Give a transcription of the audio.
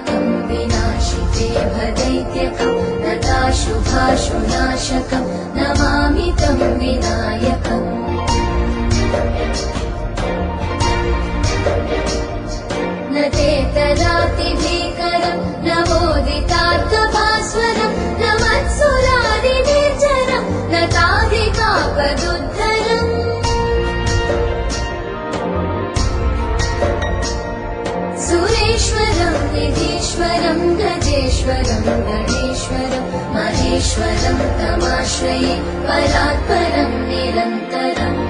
तं विनाशिते भदैत्यकं नताशुभाशुनाशकं नमामि तं विनायकम् न चेतरातिभीकरं नवोदितार्थभास्वरं न मत्सुरादिनिर्जरं न ताधिकापदुद्धरम् सुरेश्वरं निधीश्वरं गजेश्वरं गणेश्वरं महेश्वरं तमाश्रये परात्परं निरन्तरम्